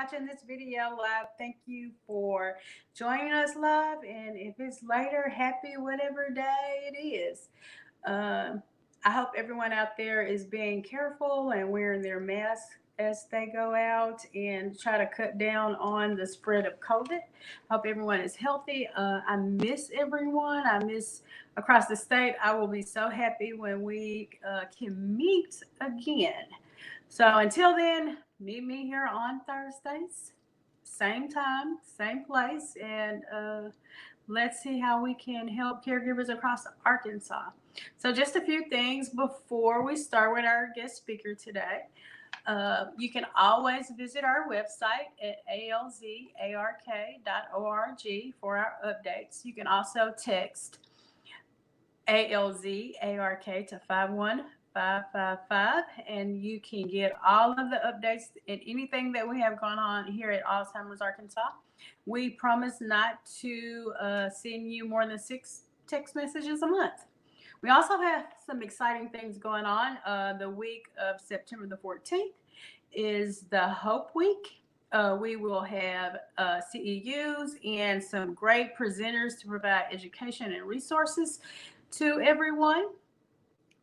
watching this video live. Thank you for joining us live. And if it's later, happy whatever day it is. Um, I hope everyone out there is being careful and wearing their mask as they go out and try to cut down on the spread of COVID. Hope everyone is healthy. I miss everyone. I miss across the state. I will be so happy when we can meet again. So until then, meet me here on Thursdays, same time, same place, and let's see how we can help caregivers across Arkansas. So, just a few things before we start with our guest speaker today. You can always visit our website at alzark.org for our updates. You can also text ALZARK to 51555, and you can get all of the updates and anything that we have going on here at Alzheimer's Arkansas. We promise not to send you more than 6 text messages a month. We also have some exciting things going on. The week of September the 14th is the Hope Week. We will have CEUs and some great presenters to provide education and resources to everyone.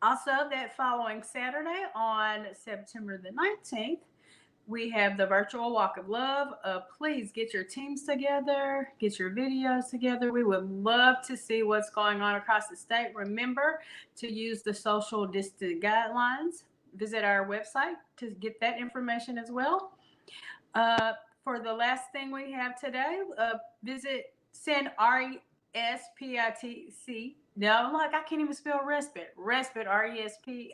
Also, that following Saturday on September the 19th, we have the virtual walk of love. Please get your teams together, get your videos together. We would love to see what's going on across the state. Remember to use the social distance guidelines. Visit our website to get that information as well. For the last thing we have today, send RESPITC. No, look, I can't even spell respite. Respite, RESPITE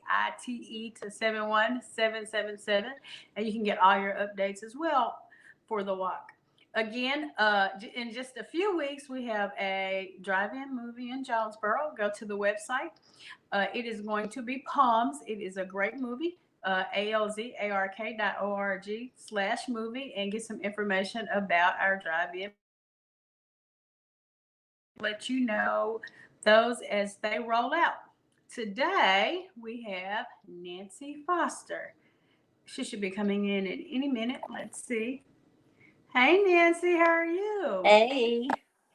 to 71777. And you can get all your updates as well for the walk. Again, in just a few weeks, we have a drive-in movie in Jonesboro. Go to the website. It is going to be Palms. It is a great movie. alzark.org/movie and get some information about our drive-in. Let you know those as they roll out. Today we have Nancy Foster. She should be coming in at any minute. Let's see. Hey Nancy, how are you? Hey.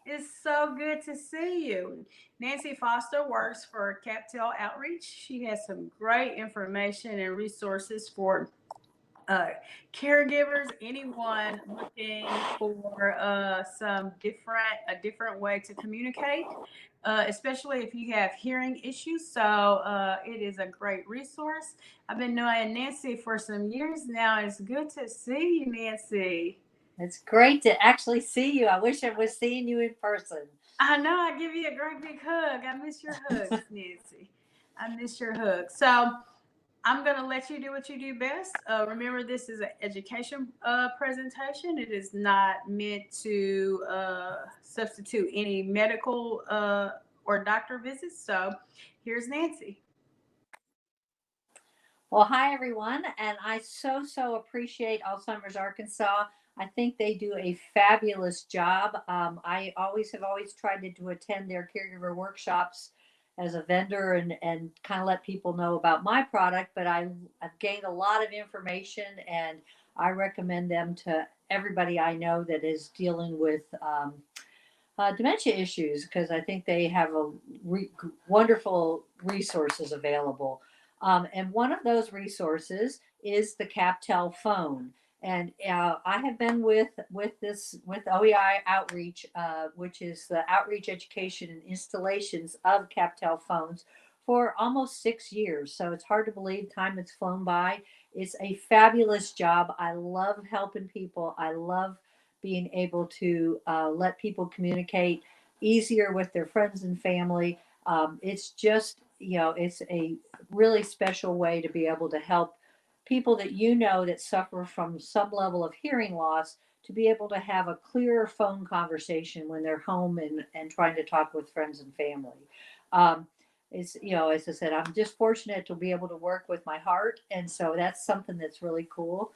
It's so good to see you. Nancy Foster works for CapTel Outreach. She has some great information and resources for caregivers, anyone looking for a different way to communicate, especially if you have hearing issues. So it is a great resource. I've been knowing Nancy for some years now. It's good to see you, Nancy. It's great to actually see you. I wish I was seeing you in person. I know. I give you a great big hug. I miss your hugs, Nancy. I miss your hugs. So I'm going to let you do what you do best. Remember, this is an education presentation. It is not meant to substitute any medical or doctor visits. So here's Nancy. Well, hi, everyone. And I so appreciate Alzheimer's Arkansas. I think they do a fabulous job. I have always tried to attend their caregiver workshops as a vendor and kind of let people know about my product, but I've gained a lot of information and I recommend them to everybody I know that is dealing with dementia issues because I think they have wonderful resources available. And one of those resources is the CapTel phone. And I have been with OEI Outreach, which is the outreach, education, and installations of CapTel phones for almost 6 years. So it's hard to believe time has flown by. It's a fabulous job. I love helping people. I love being able to let people communicate easier with their friends and family. It's just, it's a really special way to be able to help people that that suffer from some level of hearing loss to be able to have a clearer phone conversation when they're home and trying to talk with friends and family. It's, as I said, I'm just fortunate to be able to work with my heart. And so that's something that's really cool.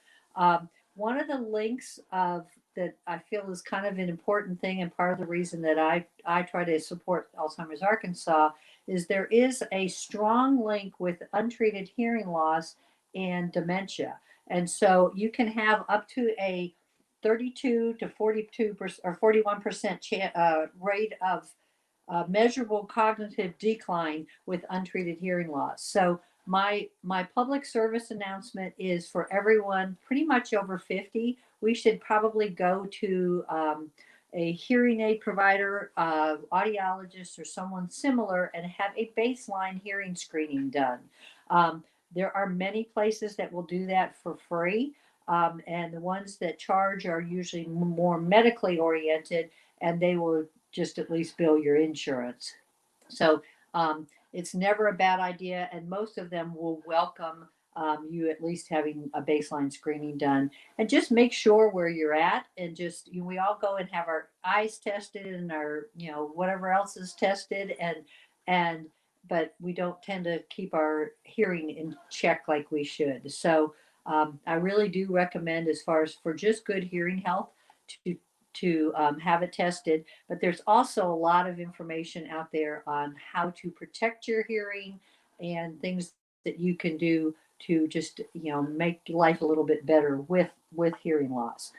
One of the links that I feel is kind of an important thing and part of the reason that I try to support Alzheimer's Arkansas is there is a strong link with untreated hearing loss and dementia. And so you can have up to a 32 to 42% or 41% rate of measurable cognitive decline with untreated hearing loss. So my public service announcement is for everyone pretty much over 50. We should probably go to a hearing aid provider, audiologist, or someone similar, and have a baseline hearing screening done. Um, there are many places that will do that for free. And the ones that charge are usually more medically oriented, and they will just at least bill your insurance. So it's never a bad idea, and most of them will welcome you at least having a baseline screening done. And just make sure where you're at, and just we all go and have our eyes tested and our whatever else is tested, and but we don't tend to keep our hearing in check like we should. So I really do recommend, as far as for just good hearing health, to have it tested. But there's also a lot of information out there on how to protect your hearing and things that you can do to just make life a little bit better with hearing loss.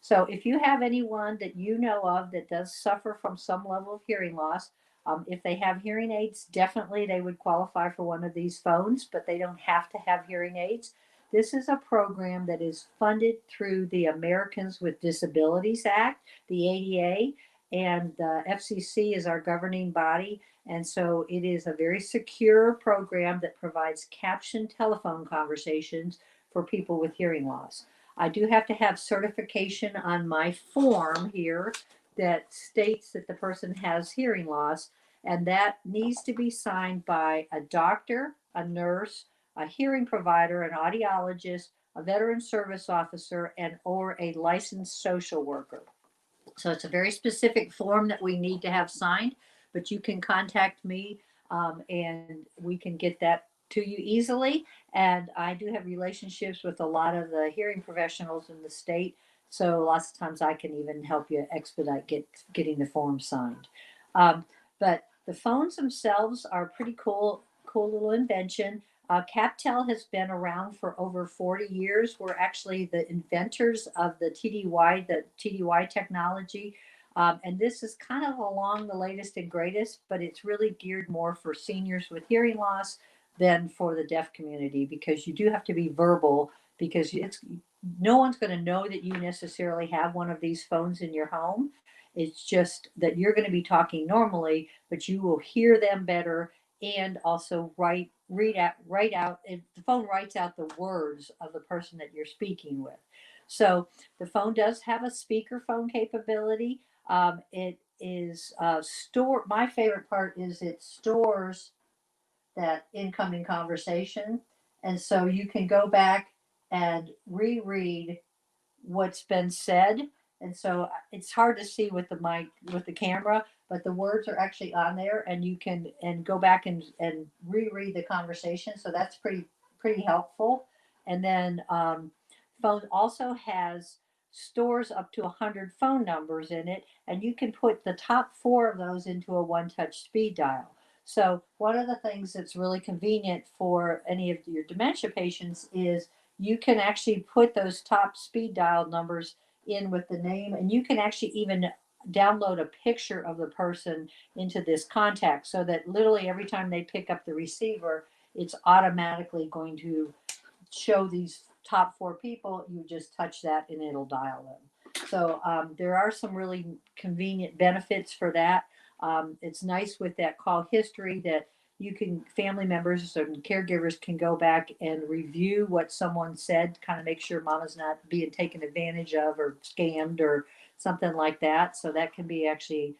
So if you have anyone that you know of that does suffer from some level of hearing loss, if they have hearing aids, definitely they would qualify for one of these phones, but they don't have to have hearing aids. This is a program that is funded through the Americans with Disabilities Act, the ADA, and the FCC is our governing body. And so it is a very secure program that provides captioned telephone conversations for people with hearing loss. I do have to have certification on my form here that states that the person has hearing loss, and that needs to be signed by a doctor, a nurse, a hearing provider, an audiologist, a veteran service officer, and or a licensed social worker. So it's a very specific form that we need to have signed, but you can contact me and we can get that to you easily. And I do have relationships with a lot of the hearing professionals in the state. So lots of times I can even help you expedite getting the form signed. But the phones themselves are pretty cool little invention. CapTel has been around for over 40 years. We're actually the inventors of the TDY technology. And this is kind of along the latest and greatest, but it's really geared more for seniors with hearing loss than for the deaf community, because you do have to be verbal, because no one's going to know that you necessarily have one of these phones in your home. It's just that you're going to be talking normally, but you will hear them better, and also write out if the phone writes out the words of the person that you're speaking with. So the phone does have a speakerphone capability. It is store. My favorite part is it stores that incoming conversation, and so you can go back and reread what's been said. And so it's hard to see with the mic, with the camera, but the words are actually on there, and you can go back and reread the conversation. So that's pretty helpful. And then phone also has stores up to 100 phone numbers in it, and you can put the top 4 of those into a one touch speed dial. So one of the things that's really convenient for any of your dementia patients is you can actually put those top speed dial numbers in with the name, and you can actually even download a picture of the person into this contact, so that literally every time they pick up the receiver, it's automatically going to show these top 4 people. You just touch that and it'll dial them. So there are some really convenient benefits for that. It's nice with that call history that you can, family members and caregivers can go back and review what someone said, kind of make sure mama's not being taken advantage of or scammed or something like that. So that can be actually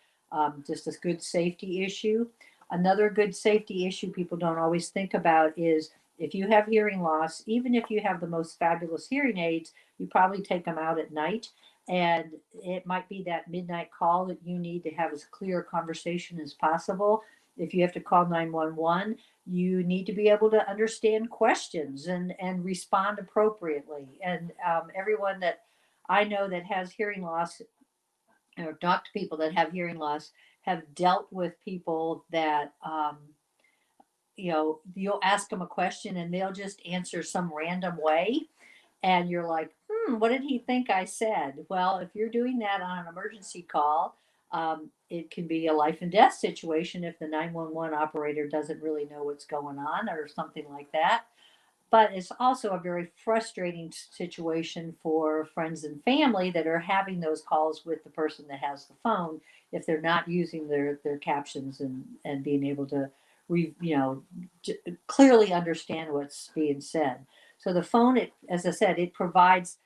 just a good safety issue. Another good safety issue people don't always think about is if you have hearing loss, even if you have the most fabulous hearing aids, you probably take them out at night. And it might be that midnight call that you need to have as clear a conversation as possible. If you have to call 911, you need to be able to understand questions and respond appropriately. And everyone that I know that has hearing loss, or talk to people that have hearing loss, have dealt with people that you'll ask them a question and they'll just answer some random way, and you're like, what did he think I said? Well, if you're doing that on an emergency call, it can be a life and death situation if the 911 operator doesn't really know what's going on or something like that. But it's also a very frustrating situation for friends and family that are having those calls with the person that has the phone if they're not using their captions and being able to you know, clearly understand what's being said. So the phone, as I said, it provides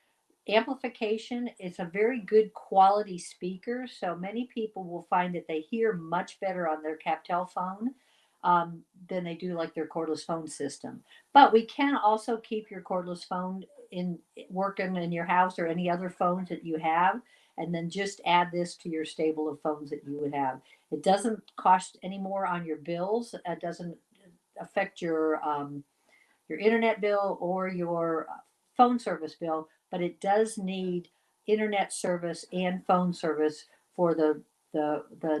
amplification. It's a very good quality speaker, so many people will find that they hear much better on their CapTel phone than they do like their cordless phone system. But we can also keep your cordless phone in working in your house or any other phones that you have, and then just add this to your stable of phones that you would have. It doesn't cost any more on your bills. It doesn't affect your internet bill or your phone service bill, but it does need internet service and phone service for the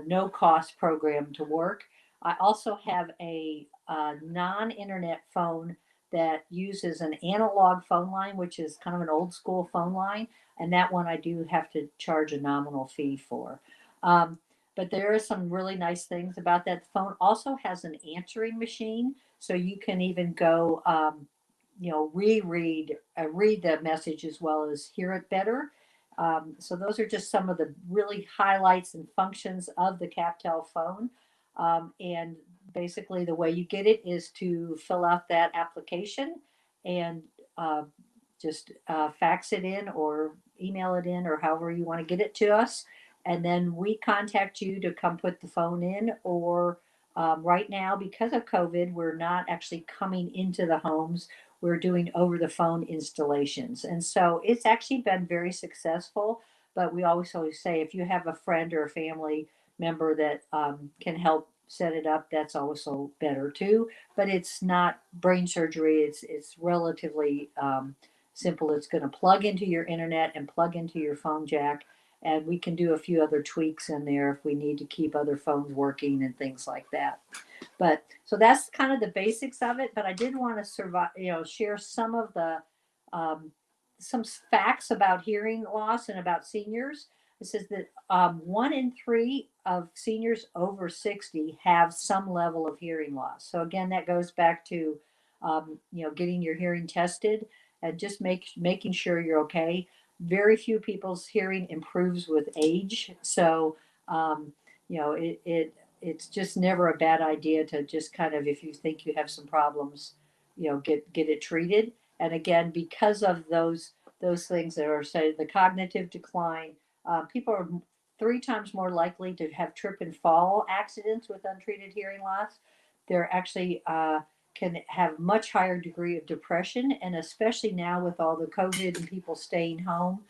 no cost program to work. I also have a non-internet phone that uses an analog phone line, which is kind of an old school phone line, and that one I do have to charge a nominal fee for. Um, but there are some really nice things about that. The phone also has an answering machine, so you can even go, read the message as well as hear it better. So those are just some of the really highlights and functions of the CapTel phone. And basically, the way you get it is to fill out that application and uh, just fax it in or email it in or however you want to get it to us. And then we contact you to come put the phone in. Or right now, because of COVID, we're not actually coming into the homes. We're doing over the phone installations. And so it's actually been very successful. But we always say if you have a friend or a family member that can help set it up, that's also better too. But it's not brain surgery. It's relatively simple. It's going to plug into your internet and plug into your phone jack. And we can do a few other tweaks in there if we need to keep other phones working and things like that. But so that's kind of the basics of it. But I did want to share some of the um, some facts about hearing loss and about seniors. It says that 1 in 3 of seniors over 60 have some level of hearing loss. So again, that goes back to getting your hearing tested and just making sure you're okay. Very few people's hearing improves with age, so it's just never a bad idea to just kind of, if you think you have some problems, get it treated. And again, because of those things that are, say, the cognitive decline, people are 3 times more likely to have trip and fall accidents with untreated hearing loss. They're actually can have much higher degree of depression, and especially now with all the COVID and people staying home,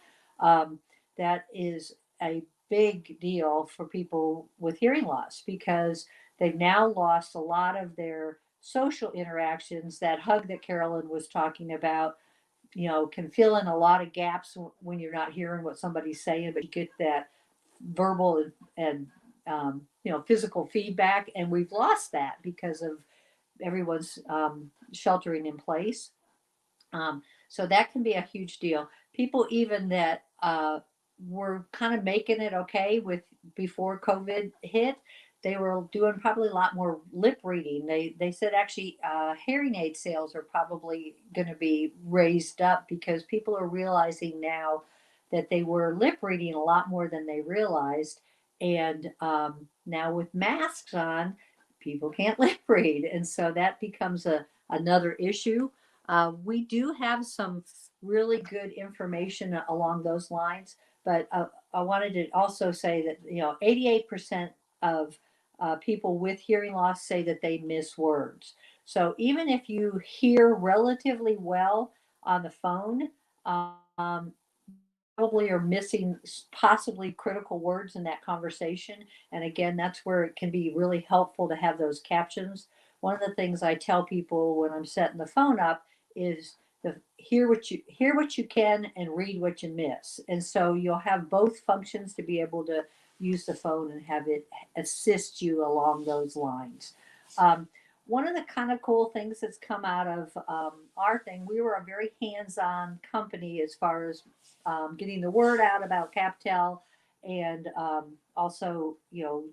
um, that is a big deal for people with hearing loss because they've now lost a lot of their social interactions. That hug that Carolyn was talking about, can fill in a lot of gaps when you're not hearing what somebody's saying, but you get that verbal and physical feedback, and we've lost that because of everyone's sheltering in place. So that can be a huge deal. People even that were kind of making it okay with before COVID hit, they were doing probably a lot more lip reading. They said actually hearing aid sales are probably going to be raised up because people are realizing now that they were lip reading a lot more than they realized. And now with masks on, people can't lip read, and so that becomes another issue. We do have some really good information along those lines, but I wanted to also say that 88% of people with hearing loss say that they miss words. So even if you hear relatively well on the phone, um, probably are missing possibly critical words in that conversation. And again, that's where it can be really helpful to have those captions. One of the things I tell people when I'm setting the phone up is hear what you can and read what you miss. And so you'll have both functions to be able to use the phone and have it assist you along those lines. Um, one of the kind of cool things that's come out of our thing, we were a very hands-on company as far as getting the word out about CapTel, and also,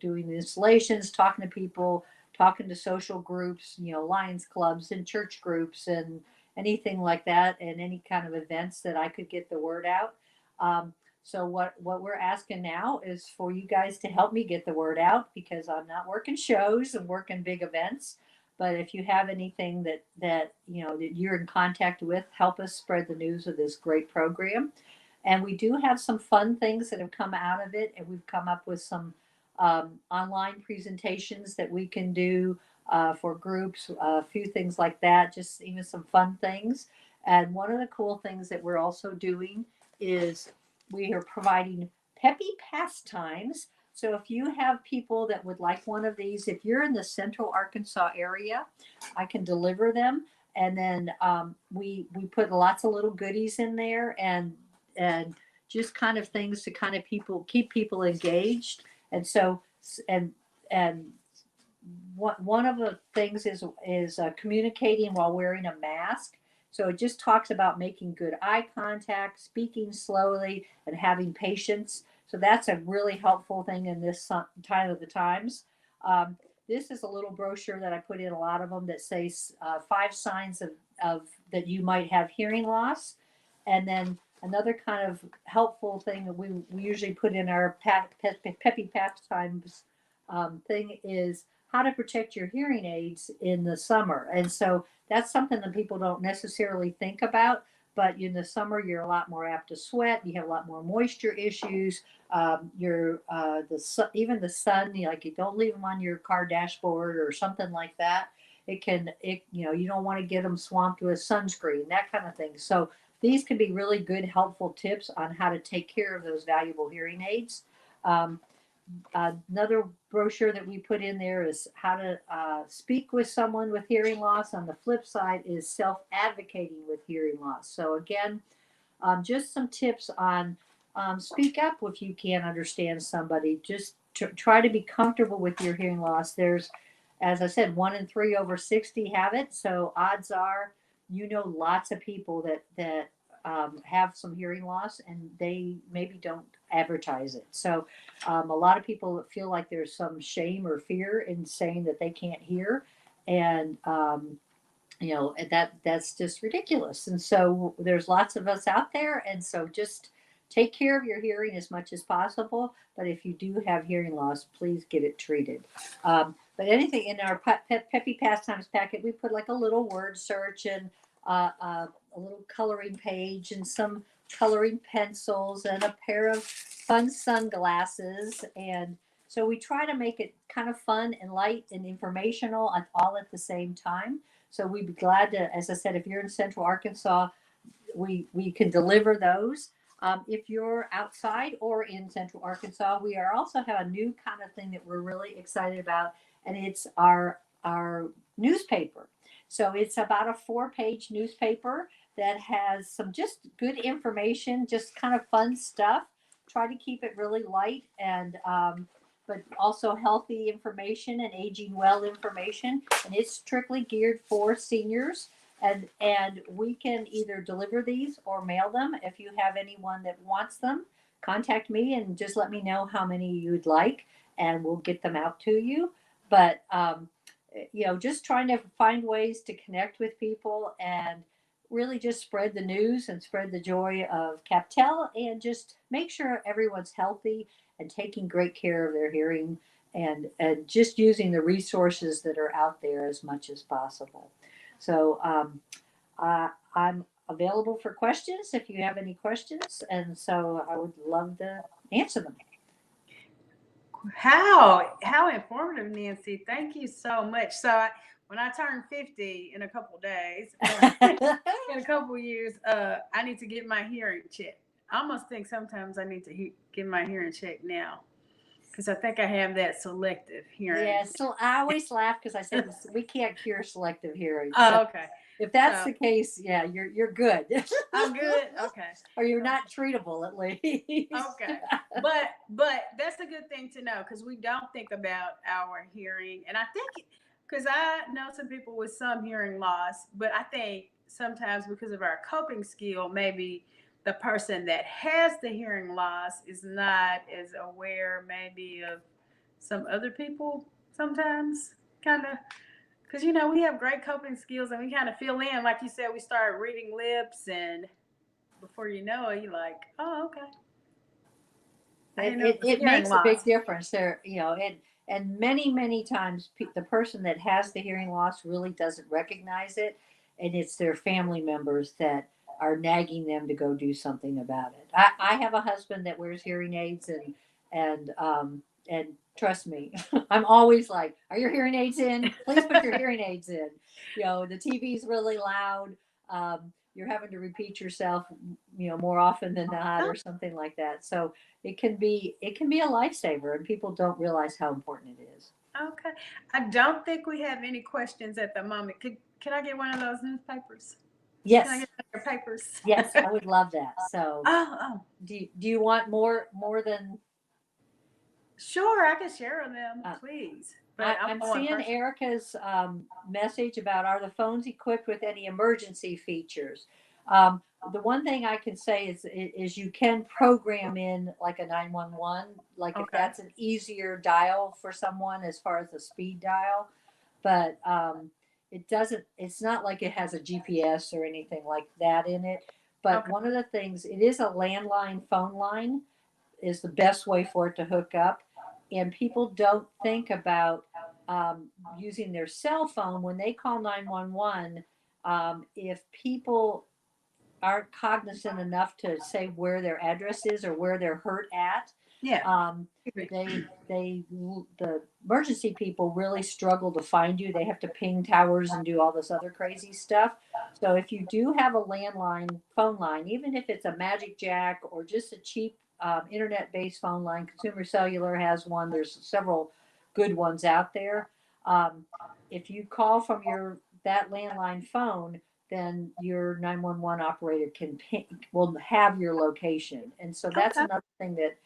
doing the installations, talking to people, talking to social groups, Lions clubs and church groups and anything like that, and any kind of events that I could get the word out. So what we're asking now is for you guys to help me get the word out, because I'm not working shows and working big events. But if you have anything that you're in contact with, help us spread the news of this great program. And we do have some fun things that have come out of it, and we've come up with some online presentations that we can do for groups, a few things like that, just even some fun things. And one of the cool things that we're also doing is we are providing peppy pastimes. So if you have people that would like one of these, if you're in the central Arkansas area, I can deliver them. And then we put lots of little goodies in there, and just kind of things to kind of keep people engaged. And so and one of the things is communicating while wearing a mask. So it just talks about making good eye contact, speaking slowly, and having patience. So that's a really helpful thing in this time of the times. Um, this is a little brochure that I put in a lot of them that says 5 signs of that you might have hearing loss. And then another kind of helpful thing that we usually put in our peppy pastimes thing is how to protect your hearing aids in the summer. And so that's something that people don't necessarily think about. But in the summer, you're a lot more apt to sweat. You have a lot more moisture issues. Even the sun, like you don't leave them on your car dashboard or something like that. You don't want to get them swamped with sunscreen, that kind of thing. So these can be really good, helpful tips on how to take care of those valuable hearing aids. Um, Another brochure that we put in there is how to speak with someone with hearing loss. On the flip side is self-advocating with hearing loss. So again, just some tips on speak up if you can't understand somebody. Just try to be comfortable with your hearing loss. There's, as I said, 1 in 3 over 60 have it. So odds are, lots of people that have some hearing loss, and they maybe don't advertise it. So a lot of people feel like there's some shame or fear in saying that they can't hear, and that's just ridiculous. And so there's lots of us out there, and so just take care of your hearing as much as possible. But if you do have hearing loss, please get it treated. But anything in our Peppy Pastimes packet, we put like a little word search and a little coloring page and some coloring pencils and a pair of fun sunglasses. And so we try to make it kind of fun and light and informational all at the same time. So we'd be glad to, as I said, if you're in Central Arkansas, we can deliver those. If you're outside or in Central Arkansas, we also have a new kind of thing that we're really excited about, and it's our newspaper. So it's about a 4-page newspaper that has some just good information, just kind of fun stuff. Try to keep it really light and but also healthy information and aging well information. And it's strictly geared for seniors. And we can either deliver these or mail them. If you have anyone that wants them, contact me and just let me know how many you'd like, and we'll get them out to you. But just trying to find ways to connect with people and really just spread the news and spread the joy of CapTel, and just make sure everyone's healthy and taking great care of their hearing, and just using the resources that are out there as much as possible. So I'm available for questions if you have any questions, and so I would love to answer them. How informative, Nancy. Thank you so much. So when I turn 50 in a couple days, in a couple years, I need to get my hearing checked. I almost think sometimes I need to get my hearing checked now, because I think I have that selective hearing. Yeah, so I always laugh because I said we can't cure selective hearing. Oh, okay. If that's the case, yeah, you're good. I'm good. Okay. Or you're not treatable, at least. Okay. But that's a good thing to know, because we don't think about our hearing, and I think because I know some people with some hearing loss, but I think sometimes because of our coping skill, maybe the person that has the hearing loss is not as aware, maybe, of some other people sometimes, kind of. Because, we have great coping skills and we kind of fill in. Like you said, we start reading lips, and before you know it, you're like, oh, okay. I didn't know it was It hearing makes a big loss. difference there, and many times the person that has the hearing loss really doesn't recognize it, and it's their family members that are nagging them to go do something about it. I have a husband that wears hearing aids, and trust me, I'm always like, are your hearing aids in? Please put your hearing aids in. The TV's really loud. You're having to repeat yourself, more often than not, Oh, or something like that. So it can be a lifesaver, and people don't realize how important it is. okay. I don't think we have any questions at the moment. Can I get one of those newspapers? Can I Yes, get one of your papers? yes, I would love that. So, Oh, do you want more than sure. I can share them, uh, please. But I'm I'm the one seeing person. Erica's message about, are the phones equipped with any emergency features? Um, the one thing I can say is you can program in like a 911, like if Okay. that's an easier dial for someone as far as the speed dial, but it doesn't. It's not like it has a GPS or anything like that in it. But Okay. one of the things, it is a landline phone line, is the best way for it to hook up. And people don't think about using their cell phone when they call 911. If people aren't cognizant enough to say where their address is or where they're hurt at, Yeah. um, the emergency people really struggle to find you. They have to ping towers and do all this other crazy stuff. So if you do have a landline phone line, even if it's a Magic Jack or just a cheap internet-based phone line, Consumer Cellular has one. There's several good ones out there. Um, if you call from that landline phone, then your 911 operator will have your location. And so that's Okay. another thing that,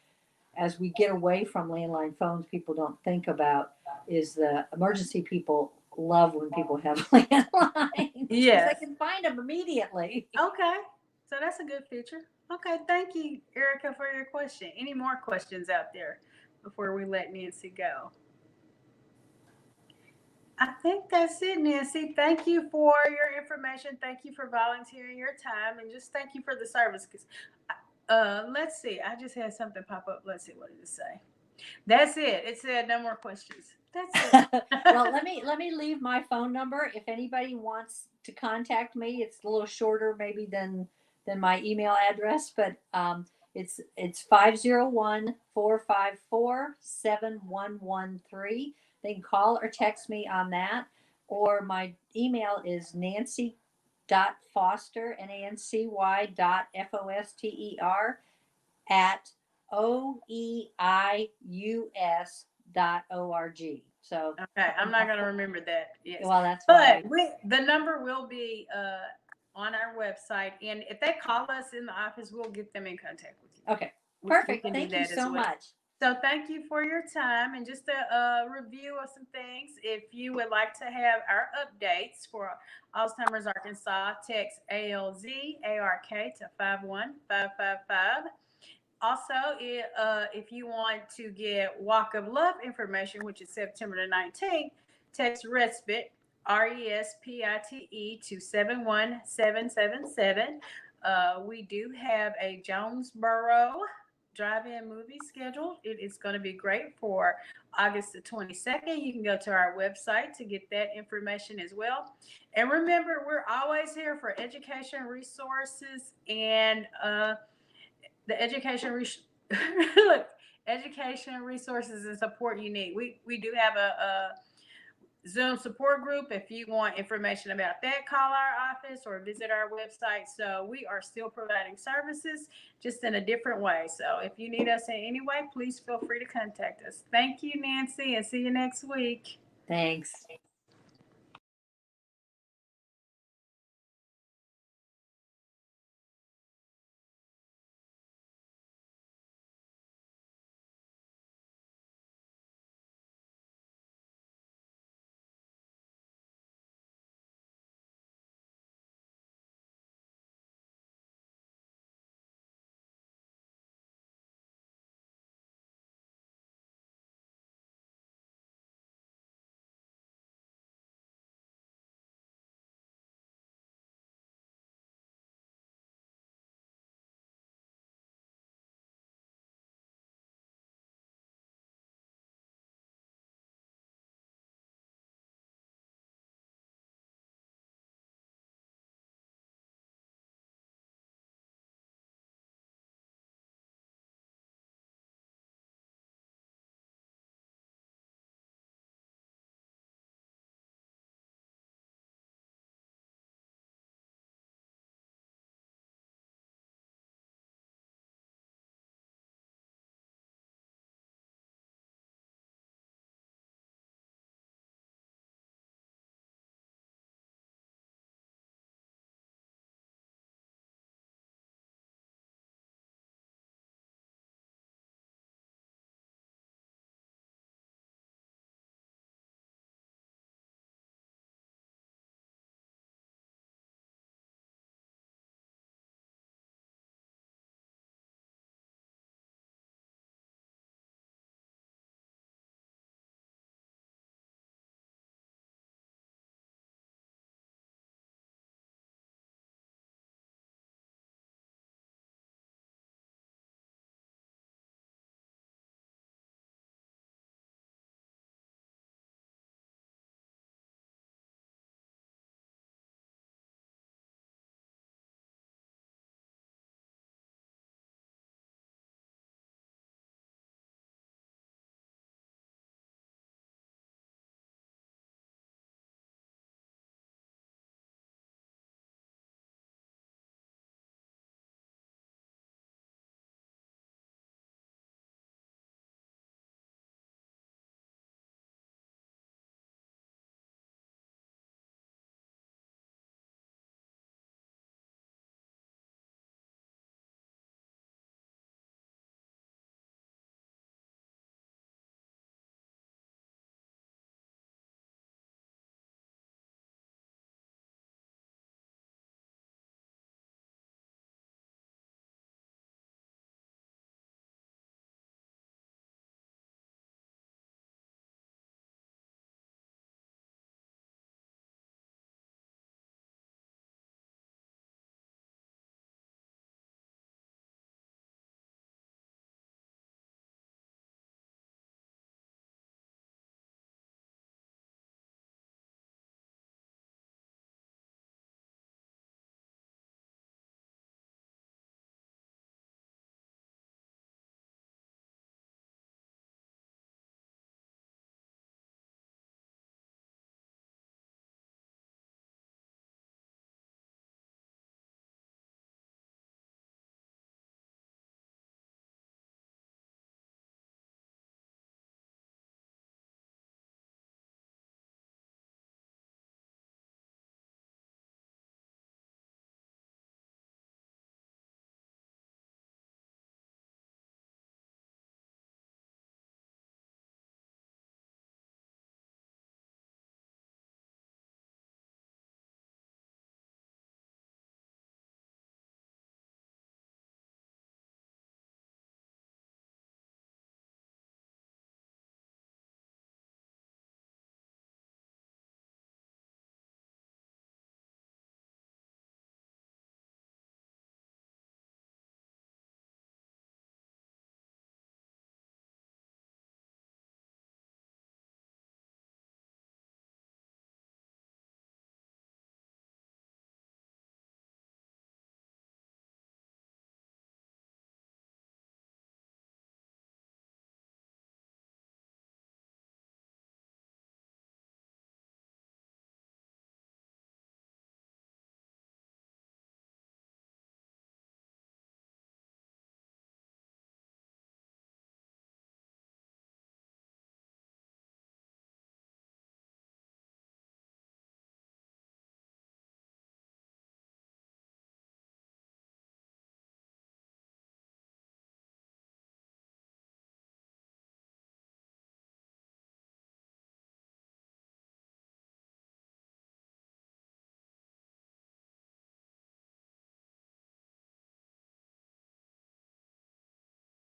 as we get away from landline phones, people don't think about, is the emergency people love when people have landlines because they Yes. can find them immediately. Okay. So that's a good feature. Okay. Thank you, Erica, for your question. Any more questions out there before we let Nancy go? I think that's it, Nancy. Thank you for your information. Thank you for volunteering your time, and just thank you for the service. Cause, let's see. I just had something pop up. Let's see. What did it say? That's it. It said no more questions. That's it. Well, let me leave my phone number if anybody wants to contact me. It's a little shorter maybe than my email address, but it's 501-454-7113. They can call or text me on that, or my email is nancy.foster, nancy.foster at oeius.org. So, Okay, I'm not going to remember that. Yes, well, that's but why. the number will be on our website, and if they call us in the office, we'll get them in contact with you. Okay, We perfect. can do Thank you that as so well. much. So thank you for your time, and just a review of some things. If you would like to have our updates for Alzheimer's Arkansas, text ALZARK to 51555. Also, if you want to get Walk of Love information, which is September the 19th, text RESPITE, RESPITE, to 71777. We do have a Jonesboro drive-in movie scheduled. It is going to be great for August the 22nd. You can go to our website to get that information as well. And remember, we're always here for education resources and the look, education resources and support you need. We do have a Zoom support group. If you want information about that, call our office or visit our website. So we are still providing services, just in a different way. So if you need us in any way, please feel free to contact us. Thank you, Nancy, and see you next week. Thanks.